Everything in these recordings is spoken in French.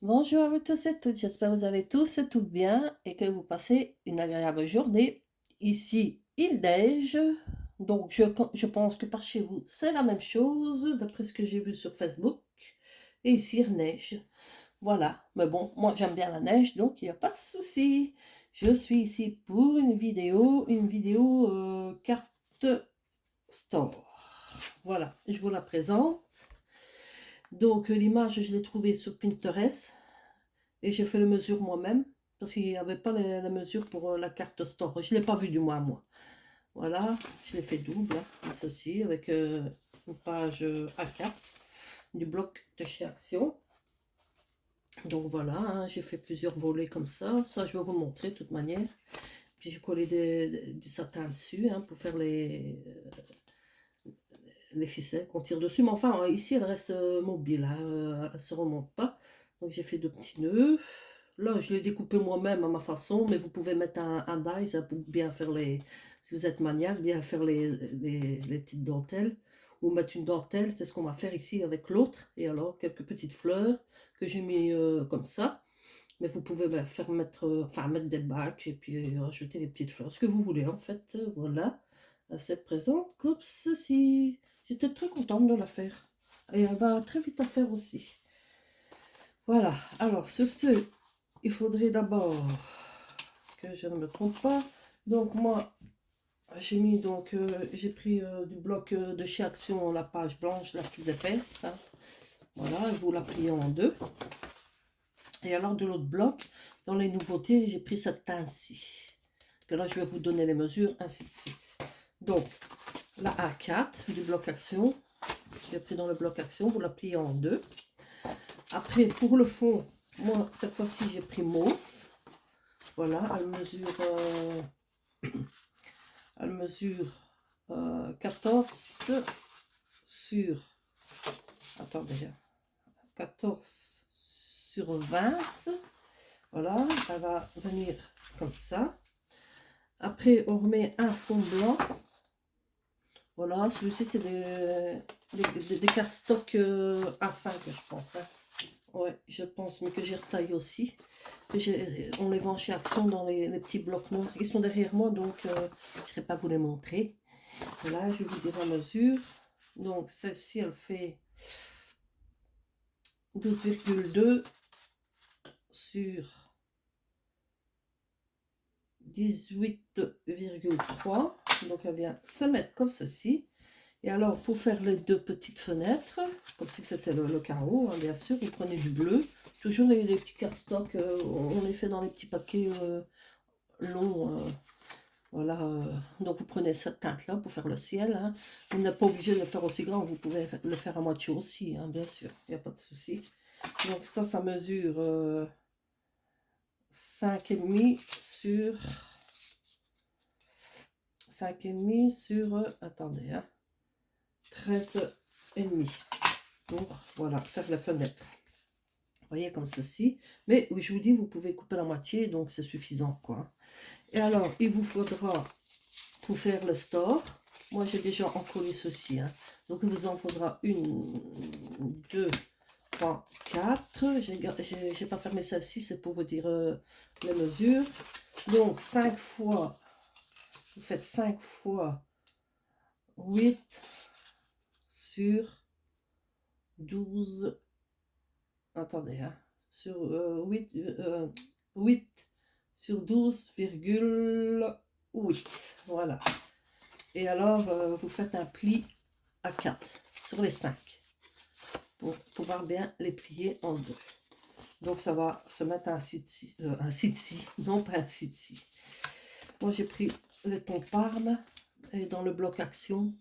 Bonjour à vous tous et toutes, j'espère que vous allez tous et toutes bien et que vous passez une agréable journée. Ici, il neige, donc je pense que par chez vous, c'est la même chose, d'après ce que j'ai vu sur Facebook. Et ici, il neige. Voilà, mais bon, moi j'aime bien la neige, donc il n'y a pas de souci. Je suis ici pour une vidéo carte store. Voilà, je vous la présente. Donc l'image, je l'ai trouvée sur Pinterest. Et j'ai fait les mesures moi-même, parce qu'il n'y avait pas les mesures pour la carte store. Je ne l'ai pas vue du moins, moi. Voilà, je l'ai fait double, hein, comme ceci, avec une page A4 du bloc de chez Action. Donc voilà, hein, j'ai fait plusieurs volets comme ça. Ça, je vais vous montrer de toute manière. Puis j'ai collé du satin dessus hein, pour faire les ficelles qu'on tire dessus. Mais enfin, ici, elle reste mobile, hein, elle ne se remonte pas. Donc j'ai fait deux petits nœuds. Là, je l'ai découpé moi-même à ma façon, mais vous pouvez mettre un dies hein, pour bien faire si vous êtes maniaque, bien faire les petites dentelles. Ou mettre une dentelle, c'est ce qu'on va faire ici avec l'autre. Et alors, quelques petites fleurs que j'ai mis comme ça. Mais vous pouvez mettre des bacs et puis rajouter des petites fleurs, ce que vous voulez en fait. Voilà, elle se présente comme ceci. J'étais très contente de la faire. Et elle va très vite à faire aussi. Voilà, alors sur ce, il faudrait d'abord que je ne me trompe pas. Donc moi, j'ai pris du bloc de chez Action la page blanche la plus épaisse. Hein. Voilà, vous la pliez en deux. Et alors de l'autre bloc, dans les nouveautés, j'ai pris cette teinte-ci. Que là, je vais vous donner les mesures, ainsi de suite. Donc, la A4 du bloc Action, j'ai pris dans le bloc Action, vous la pliez en deux. Après, pour le fond, moi, cette fois-ci, j'ai pris mauve. Voilà, elle mesure 14 sur, attendez, 14 sur 20. Voilà, elle va venir comme ça. Après, on remet un fond blanc. Voilà, celui-ci, c'est des cardstock A5, je pense. Hein. Ouais, je pense, mais que j'ai retaillé aussi. On les vend chez Action dans les petits blocs noirs. Ils sont derrière moi, donc je ne vais pas vous les montrer. Voilà, je vais vous dire la mesure. Donc, celle-ci, elle fait 12,2 sur 18,3. Donc, elle vient se mettre comme ceci. Et alors, pour faire les deux petites fenêtres, comme si c'était le carreau, hein, bien sûr, vous prenez du bleu. Toujours les petits cardstock, on les fait dans les petits paquets longs. Voilà, donc vous prenez cette teinte-là pour faire le ciel. Hein. Vous n'êtes pas obligé de le faire aussi grand, vous pouvez le faire à moitié aussi, hein, bien sûr, il n'y a pas de souci. Donc ça mesure 5,5 sur 5,5 sur, attendez, hein, 13,5. Pour, voilà, faire la fenêtre. Vous voyez, comme ceci. Mais oui, je vous dis, vous pouvez couper la moitié, donc c'est suffisant, quoi. Et alors, il vous faudra, pour faire le store, moi j'ai déjà encollé ceci, hein. Donc il vous en faudra une, deux, trois, quatre. J'ai pas fermé celle-ci, c'est pour vous dire les mesures. Donc 5 fois, vous faites 5 fois 8 sur 12. Attendez, hein, sur 8 sur 12,8. Voilà. Et alors, vous faites un pli à 4 sur les 5 pour pouvoir bien les plier en deux. Donc, ça va se mettre ainsi de ci, non pas ainsi de ci. Moi, j'ai pris les tons Parme et dans le bloc Action,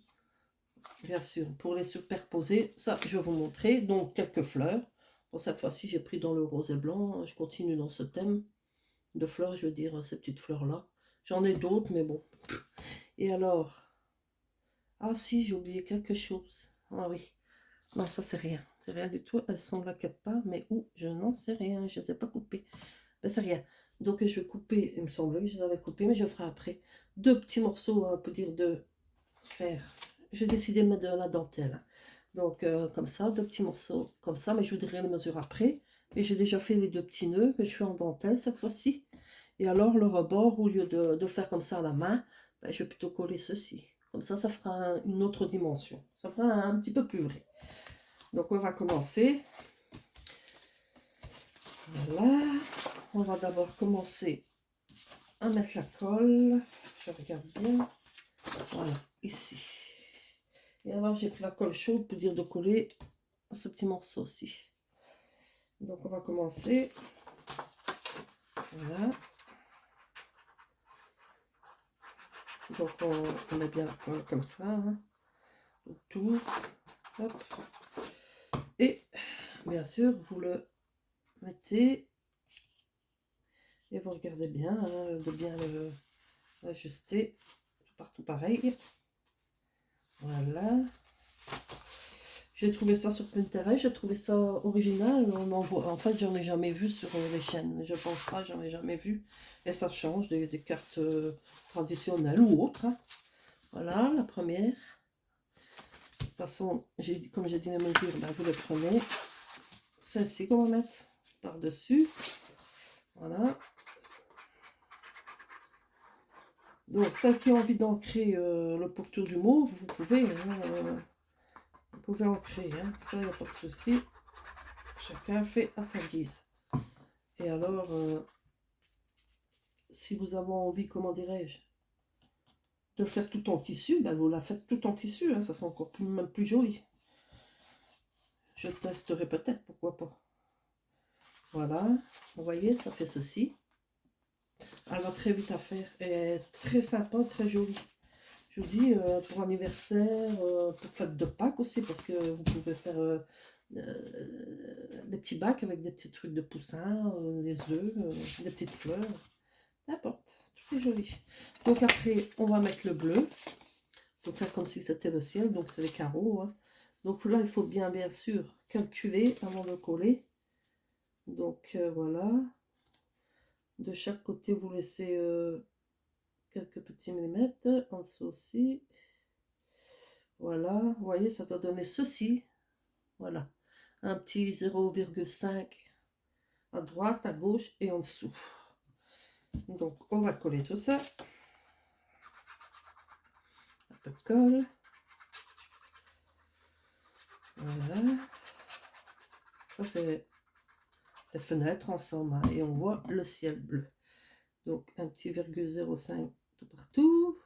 bien sûr, pour les superposer. Ça, je vais vous montrer. Donc, quelques fleurs. Pour cette fois-ci, j'ai pris dans le rose et blanc. Je continue dans ce thème de fleurs, je veux dire, ces petites fleurs-là. J'en ai d'autres, mais bon. Et alors, ah si, j'ai oublié quelque chose. Ah oui, non, ça c'est rien. C'est rien du tout. Elles sont là quelque part, mais où? Je n'en sais rien. Je ne les ai pas coupées. Ben, c'est rien. Donc, je vais couper, il me semblait que je les avais coupées, mais je ferai après. Deux petits morceaux, on peut dire, de fer. J'ai décidé de mettre de la dentelle. Donc, comme ça, deux petits morceaux comme ça, mais je vous dirai la mesure après. Et j'ai déjà fait les 2 petits nœuds que je fais en dentelle cette fois-ci. Et alors le rebord, au lieu de faire comme ça à la main, ben, je vais plutôt coller ceci. Comme ça fera une autre dimension. Ça fera un petit peu plus vrai. Donc on va commencer. Voilà. On va d'abord commencer à mettre la colle. Je regarde bien. Voilà, ici. Et alors j'ai pris la colle chaude pour dire de coller ce petit morceau aussi. Donc on va commencer. Voilà. Donc on met bien la colle comme ça. Hein. Autour. Hop. Et bien sûr, vous le mettez et vous regardez bien, hein, de bien l'ajuster partout pareil. Voilà. J'ai trouvé ça sur Pinterest, j'ai trouvé ça original. En fait, j'en ai jamais vu sur les chaînes. Je pense pas, j'en ai jamais vu. Et ça change des cartes traditionnelles ou autres. Hein. Voilà, la première. De toute façon, comme j'ai dit les mesures, ben, vous les prenez. Celle-ci qu'on va mettre par-dessus. Voilà. Donc, celle qui a envie d'ancrer le pourtour du mauve, vous pouvez ancrer. Hein. Ça, il n'y a pas de souci. Chacun fait à sa guise. Et alors, si vous avez envie, comment dirais-je, de le faire tout en tissu, ben vous la faites tout en tissu. Hein. Ça sera encore même plus joli. Je testerai peut-être, pourquoi pas. Voilà. Vous voyez, ça fait ceci. Elle va très vite à faire. Et très sympa, très jolie. Je vous dis, pour anniversaire, pour fête de Pâques aussi, parce que vous pouvez faire des petits bacs avec des petits trucs de poussin, des œufs, des petites fleurs. N'importe, tout est joli. Donc après, on va mettre le bleu. Pour faire comme si c'était le ciel, donc c'est les carreaux. Hein. Donc là, il faut bien sûr calculer avant de coller. Donc voilà. De chaque côté, vous laissez quelques petits millimètres. En dessous aussi. Voilà, vous voyez, ça doit donner ceci. Voilà, un petit 0,5 à droite, à gauche et en dessous. Donc, on va coller tout ça. Un peu de colle. Voilà. Ça, c'est les fenêtres en somme. Hein, et on voit le ciel bleu. Donc, un petit 0,5 de partout.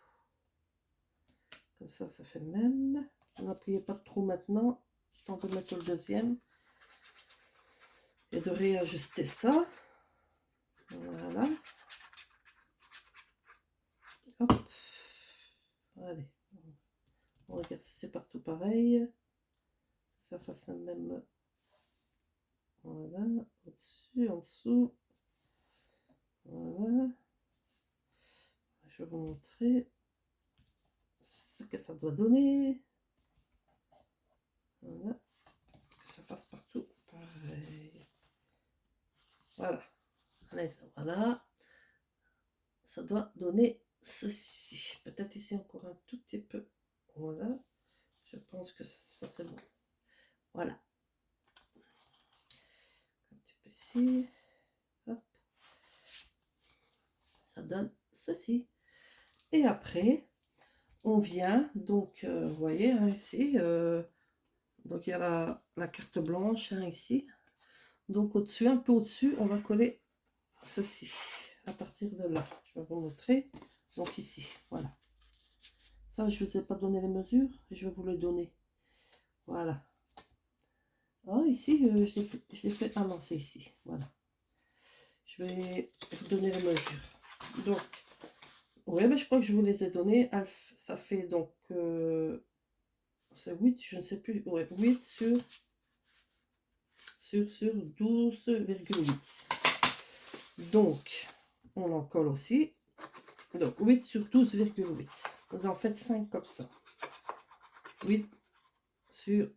Comme ça fait le même. N'appuyez pas trop maintenant. Tant de mettre le deuxième. Et de réajuster ça. Voilà. Hop. Allez. On regarde si c'est partout pareil. Ça fasse un même. Voilà. Au-dessus, en dessous. Voilà. Je vais vous montrer ce que ça doit donner. Voilà. Que ça fasse partout pareil. Voilà. Allez, voilà. Ça doit donner ceci. Peut-être ici encore un tout petit peu. Voilà. Je pense que ça c'est bon. Voilà. Un petit peu ici. Hop. Ça donne ceci. Et après, on vient, donc, vous voyez, hein, ici, donc il y a la carte blanche hein, ici. Donc au-dessus, un peu au-dessus, on va coller ceci. À partir de là, je vais vous montrer. Donc ici, voilà. Ça, je ne vous ai pas donné les mesures, je vais vous les donner. Voilà. Ah, ici, je l'ai fait. Ah non, c'est ici. Voilà. Je vais vous donner les mesures. Donc, ouais, mais je crois que je vous les ai données. Ça fait donc. C'est 8, je ne sais plus. Ouais, 8 sur 12,8. Donc, on en colle aussi. Donc, 8 sur 12,8. Vous en faites 5 comme ça. 8 sur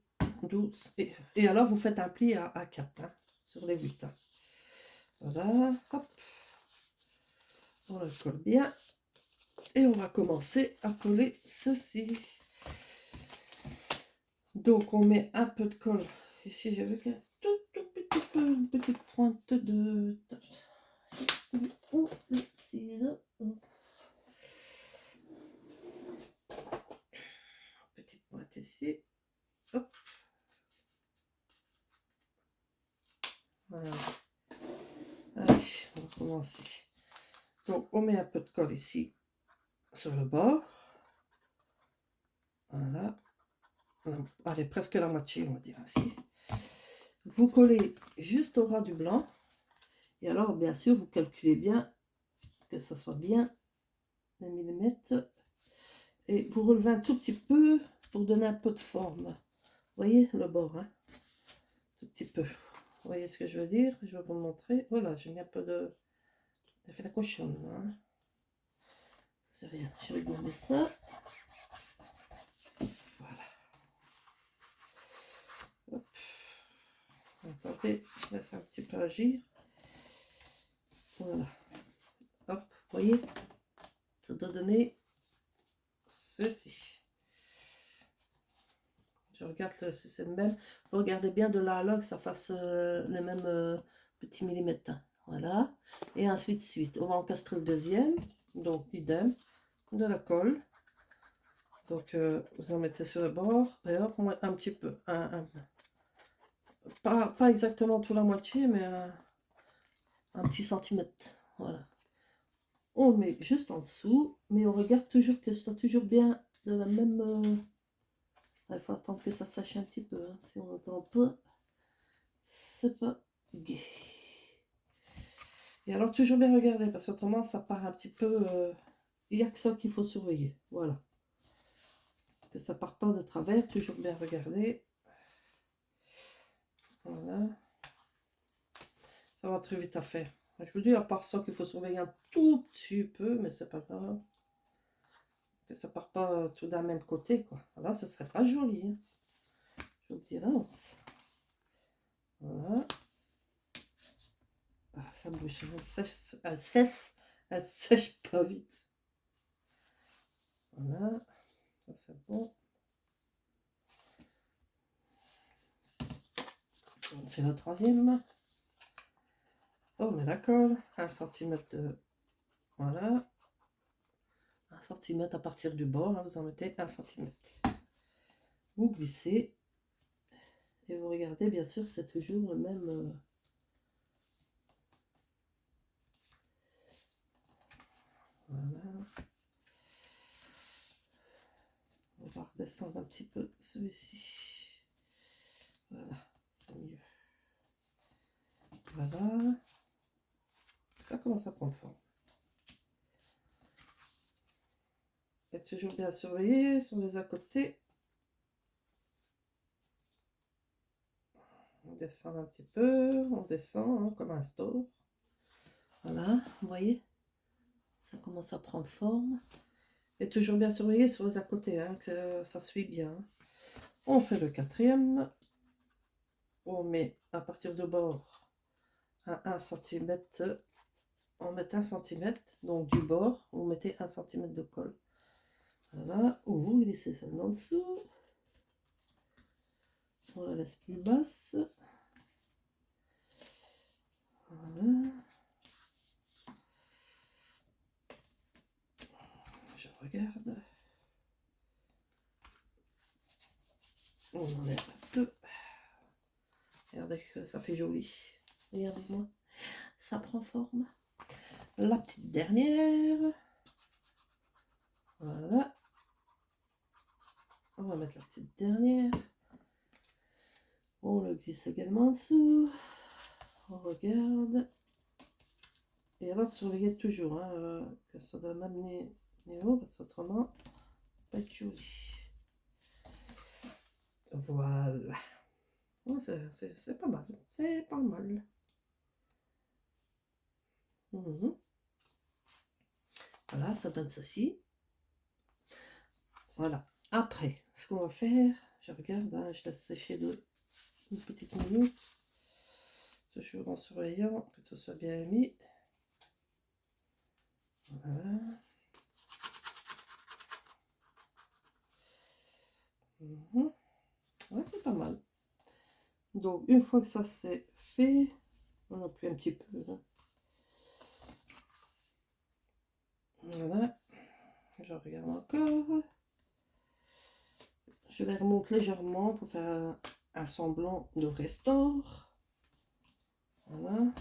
12. Et alors, vous faites un pli à 4 hein, sur les 8. Hein. Voilà, hop. On le colle bien. Et on va commencer à coller ceci. Donc, on met un peu de colle. Ici, j'avais un tout petit peu, une petite pointe de... Oh, le ciseau. Petite pointe ici. Hop. Voilà. Allez, on va commencer. Donc, on met un peu de colle ici, sur le bord. Voilà. Allez, presque la moitié, on va dire ainsi. Vous collez juste au ras du blanc. Et alors, bien sûr, vous calculez bien que ça soit bien les millimètres. Et vous relevez un tout petit peu pour donner un peu de forme. Vous voyez le bord, hein? Tout petit peu. Vous voyez ce que je veux dire? Je vais vous le montrer. Voilà, j'ai mis un peu de... J'ai fait la cochonne, hein? C'est rien. Je vais garder ça. Voilà. Hop. Attendez, je laisse un petit peu agir. Voilà. Hop, vous voyez? Ça doit donner ceci. Je regarde si c'est le même. Vous regardez bien de là à là que ça fasse les mêmes petits millimètres. Hein. Voilà. Et ainsi de suite. On va encastrer le deuxième. Donc, idem. De la colle. Donc, vous en mettez sur le bord. Et hop, on met un petit peu. Pas exactement tout la moitié, mais un petit centimètre. Voilà. On le met juste en dessous. Mais on regarde toujours que ça soit toujours bien de la même... Il faut attendre que ça sèche un petit peu. Hein. Si on attend pas, c'est pas gai. Et alors, toujours bien regarder, parce qu'autrement, ça part un petit peu... Il n'y a que ça qu'il faut surveiller. Voilà. Que ça part pas de travers. Toujours bien regarder. Voilà. Ça va très vite à faire. Je vous dis, à part ça, qu'il faut surveiller un tout petit peu, mais c'est pas grave. Que ça part pas tout d'un même côté, quoi. Alors, ce serait pas joli. Hein. Je vous le dirais. Voilà. Ah, ça bouge, elle sèche pas vite. Voilà, ça c'est bon. On fait la troisième. On met la colle, 1 cm de... Voilà. 1 cm à partir du bord, hein, vous en mettez 1 cm. Vous glissez. Et vous regardez, bien sûr, c'est toujours le même... Voilà. On va redescendre un petit peu celui-ci. Voilà, c'est mieux. Voilà. Ça commence à prendre forme. Et toujours bien surveiller sur les à côté. On descend un petit peu, on descend hein, comme un store. Voilà, vous voyez, ça commence à prendre forme. Et toujours bien surveiller sur les à côté, hein, que ça suit bien. On fait le quatrième. On met à partir du bord à 1 cm. On met 1 cm, donc du bord, vous mettez 1 cm de colle. Voilà, ou vous glissez ça en dessous. On la laisse plus basse. Voilà. Je regarde. On enlève un peu. Regardez que ça fait joli. Regardez-moi. Ça prend forme. La petite dernière. Voilà. On va mettre la petite dernière. On le glisse également en dessous. On regarde. Et alors surveillez toujours hein, que ce soit dans le même niveau parce qu'autrement, ça va pas être joli. Voilà. Ouais, c'est pas mal. C'est pas mal. Voilà, ça donne ceci. Voilà. Après, ce qu'on va faire, je regarde, hein, je laisse sécher une petite minute. Toujours en surveillant que tout soit bien mis. Voilà. Ouais, c'est pas mal. Donc, une fois que ça c'est fait, On a pris un petit peu. Hein. Voilà. Je regarde encore. Je les remonte légèrement pour faire un semblant de restore. Voilà.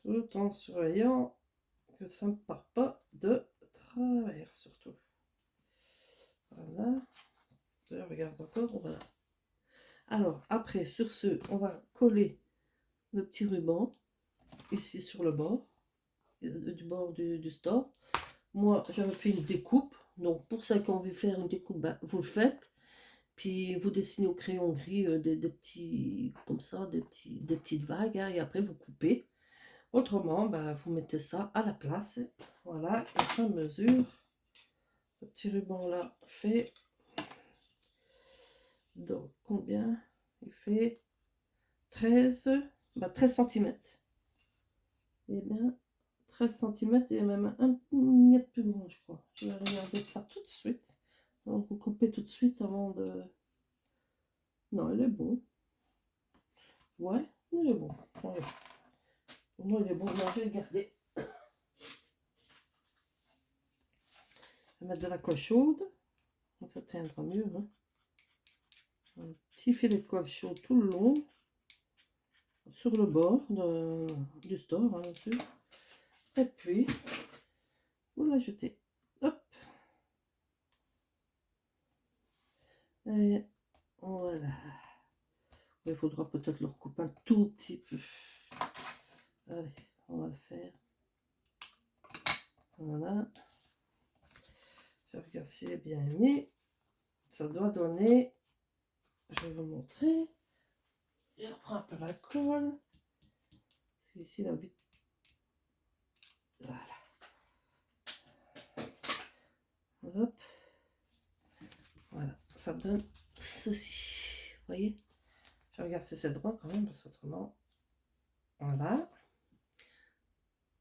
Tout en surveillant que ça ne part pas de travers surtout. Voilà. Je regarde encore. Voilà. Alors, après, sur ce, on va coller le petit ruban ici sur le bord, du bord du store. Moi, j'avais fait une découpe. Donc, pour ça, quand on veut faire une découpe, ben, vous le faites. Puis, vous dessinez au crayon gris des petits, comme ça, des petites vagues. Hein, et après, vous coupez. Autrement, ben, vous mettez ça à la place. Voilà, et ça mesure. Le petit ruban là fait. Donc, combien il fait 13, bah 13 cm. Eh bien, 13 cm et même un miette plus grand, je crois. Je vais regarder ça tout de suite. Donc, vous coupez tout de suite avant de... Non, il est bon. Ouais, il est bon. Ouais. Pour moi, il est bon. Non, je vais le garder. Je vais mettre de la colle chaude. Ça tiendra mieux. Hein. Un petit filet de colle chaude tout le long. Sur le bord du store, hein, bien sûr. Et puis, vous l'ajoutez. Hop. Et voilà. Il faudra peut-être le recouper un tout petit peu. Allez, on va le faire. Voilà. Je regarde s'il est bien mis. Ça doit donner. Je vais vous montrer. Je reprends un peu la colle. Parce qu'ici, la vite. Voilà. Hop. Voilà. Ça donne ceci. Vous voyez? Je regarde si c'est droit quand même, parce qu'autrement. Voilà.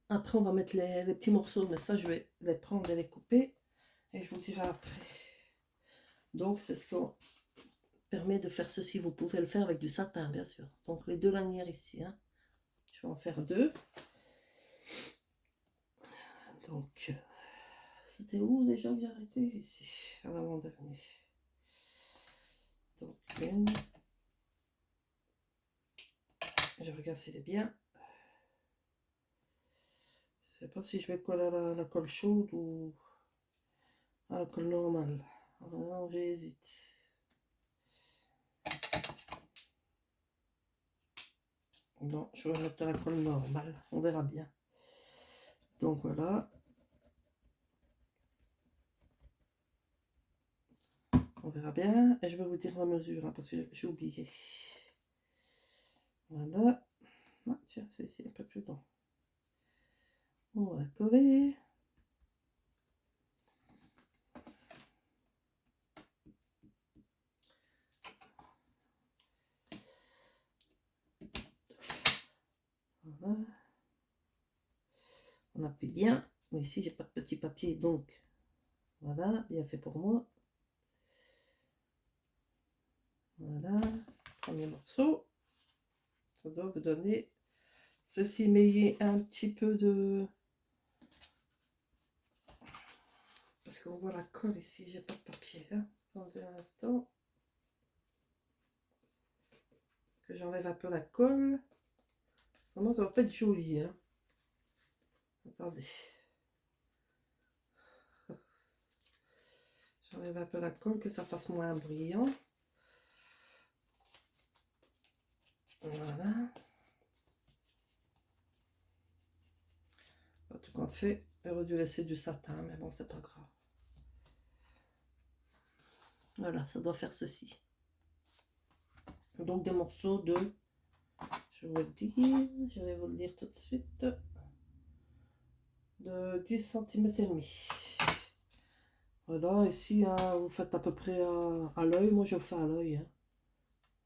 Après, on va mettre les petits morceaux, mais ça, je vais les prendre et les couper. Et je vous dirai après. Donc, c'est ce qu'on permet de faire ceci. Vous pouvez le faire avec du satin, bien sûr. Donc, les deux lanières ici. Hein. Je vais en faire deux. Donc, c'était où déjà que j'ai arrêté? Ici, à l'avant-dernier. Donc, une. Je regarde s'il est bien. Je ne sais pas si je vais coller à la colle chaude ou à la colle normale. Alors, j'hésite. Non, je vais mettre la colle normale. On verra bien. Donc, voilà. On verra bien. Et je vais vous dire la mesure, hein, parce que j'ai oublié. Voilà. Ah, tiens, c'est ici un peu plus long. On va coller. Voilà. On appuie bien. Mais ici, j'ai pas de petit papier, donc voilà, bien fait pour moi. Voilà, premier morceau. Ça doit vous donner ceci, mais il y a un petit peu de... Parce qu'on voit la colle ici, j'ai pas de papier. Hein. Attendez un instant. Que j'enlève un peu la colle. Sinon, ça va pas être joli. Hein. Attendez. J'enlève un peu la colle, que ça fasse moins brillant. Voilà. Tout compte fait, j'aurais dû laisser du satin, mais bon, c'est pas grave. Voilà, ça doit faire ceci. Donc des morceaux de, je vais vous le dire tout de suite, de 10 cm et demi. Voilà, ici, hein, vous faites à peu près à l'œil. Moi, je le fais à l'œil. Hein.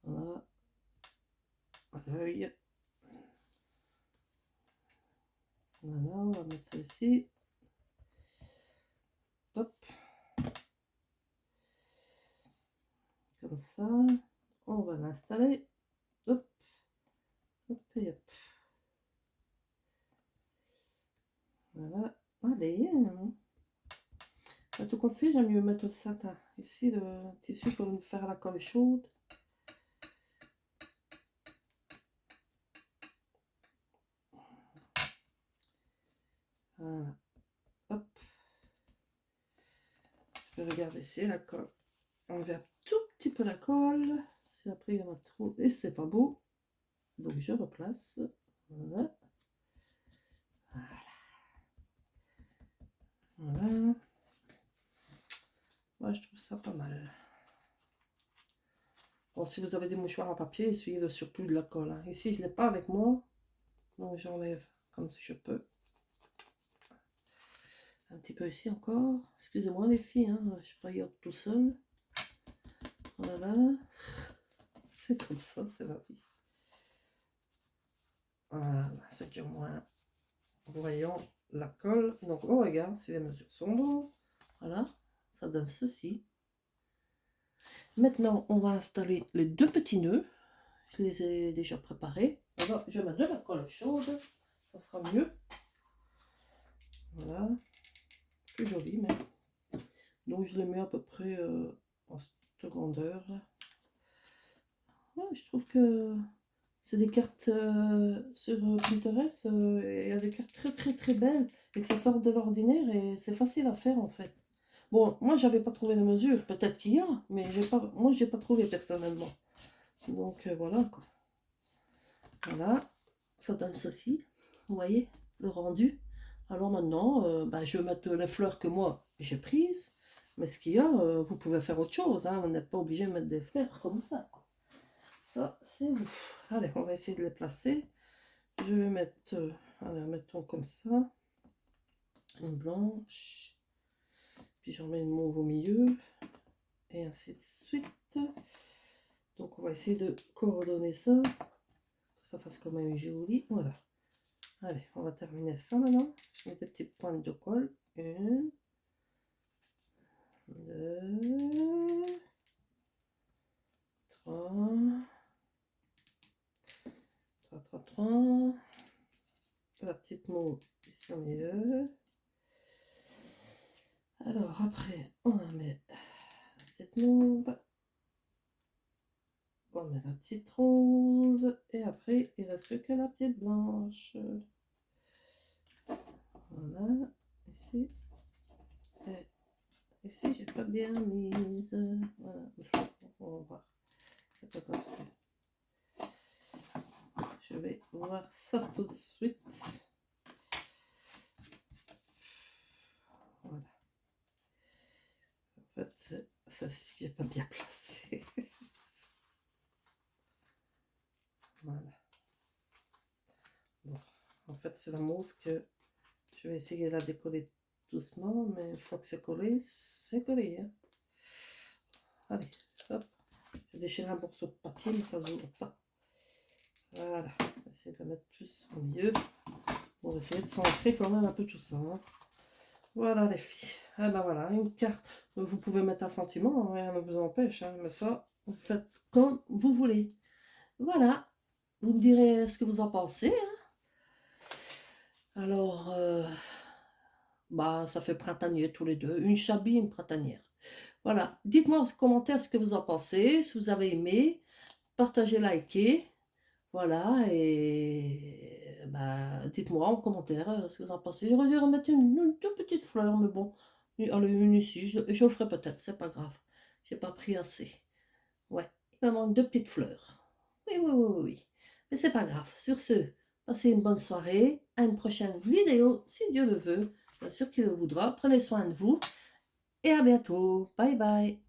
Voilà, à l'œil. Voilà, on va mettre ça ici. Hop. Comme ça. On va l'installer. Hop. Hop et hop. Voilà. Allez. Tout qu'on fait, j'aime mieux mettre le satin. Ici, le tissu, il faut le faire à la colle chaude. Voilà. Hop. Je vais regarder ici la colle. On enlève un tout petit peu la colle. Si après il y en a trop et c'est pas beau. Donc je replace. Voilà. Voilà. Moi je trouve ça pas mal. Bon, si vous avez des mouchoirs en papier, essuyez le surplus de la colle. Hein. Ici je ne l'ai pas avec moi. Donc j'enlève comme si je peux. Un petit peu ici encore. Excusez-moi les filles, hein, je suis pas hier tout seul. Voilà. C'est comme ça, c'est la vie. Voilà, c'est déjà moins. Voyons la colle. Donc on regarde si les mesures sont bonnes. Voilà, ça donne ceci. Maintenant, on va installer les deux petits nœuds. Je les ai déjà préparés. Alors, je mets de la colle chaude. Ça sera mieux. Voilà. Plus joli, mais. Donc je les mets à peu près en cette grandeur. Ouais, je trouve que c'est des cartes sur Pinterest. Il y a des cartes très belles et que ça sort de l'ordinaire et c'est facile à faire en fait. Bon, moi j'avais pas trouvé la mesure, peut-être qu'il y a, mais moi j'ai pas trouvé personnellement. Donc voilà quoi. Voilà, ça donne ceci. Vous voyez le rendu. Alors maintenant, je vais mettre les fleurs que moi j'ai prises. Mais ce qu'il y a, vous pouvez faire autre chose. Hein, vous n'êtes pas obligé de mettre des fleurs comme ça. Quoi. Ça, c'est vous. Allez, on va essayer de les placer. Je vais mettre, allez, mettons comme ça. Une blanche. Puis j'en mets une mauve au milieu. Et ainsi de suite. Donc on va essayer de coordonner ça. Que ça fasse quand même joli. Voilà. Allez, on va terminer ça maintenant. Je mets des petites pointes de colle. Une. Deux. Trois. Trois. La petite mauve ici au milieu. Alors après, on en met la petite mauve. On met la petite rose. Et après, il ne reste plus que la petite blanche. Voilà. Ici. Et ici, j'ai pas bien mise. Voilà. On va voir. C'est pas comme ça. Je vais voir ça tout de suite. Voilà. En fait, c'est ça que j'ai pas bien placé. Voilà. Bon. En fait, c'est la mauve que je vais essayer de la décoller doucement, mais une fois que c'est collé, c'est collé. Hein. Allez, hop. Je déchire un morceau de papier, mais ça ne s'ouvre pas. Voilà. On va essayer de la mettre plus au milieu. On va essayer de centrer quand même un peu tout ça. Hein. Voilà les filles. Ah ben voilà, une carte. Vous pouvez mettre un sentiment, rien ne vous empêche. Hein, mais ça, vous faites comme vous voulez. Voilà. Vous me direz ce que vous en pensez. Hein. Alors, ça fait printanier tous les deux. Une chabie, une printanière. Voilà. Dites-moi en commentaire ce que vous en pensez. Si vous avez aimé, partagez, likez. Voilà. Et dites-moi en commentaire ce que vous en pensez. J'aurais dû remettre une toute petite fleur, mais bon. Une ici. Je le ferai peut-être. C'est pas grave. J'ai pas pris assez. Ouais. Il me manque deux petites fleurs. Oui. Mais c'est pas grave. Sur ce, passez une bonne soirée. À une prochaine vidéo, si Dieu le veut. Bien sûr qu'il le voudra. Prenez soin de vous. Et à bientôt. Bye bye.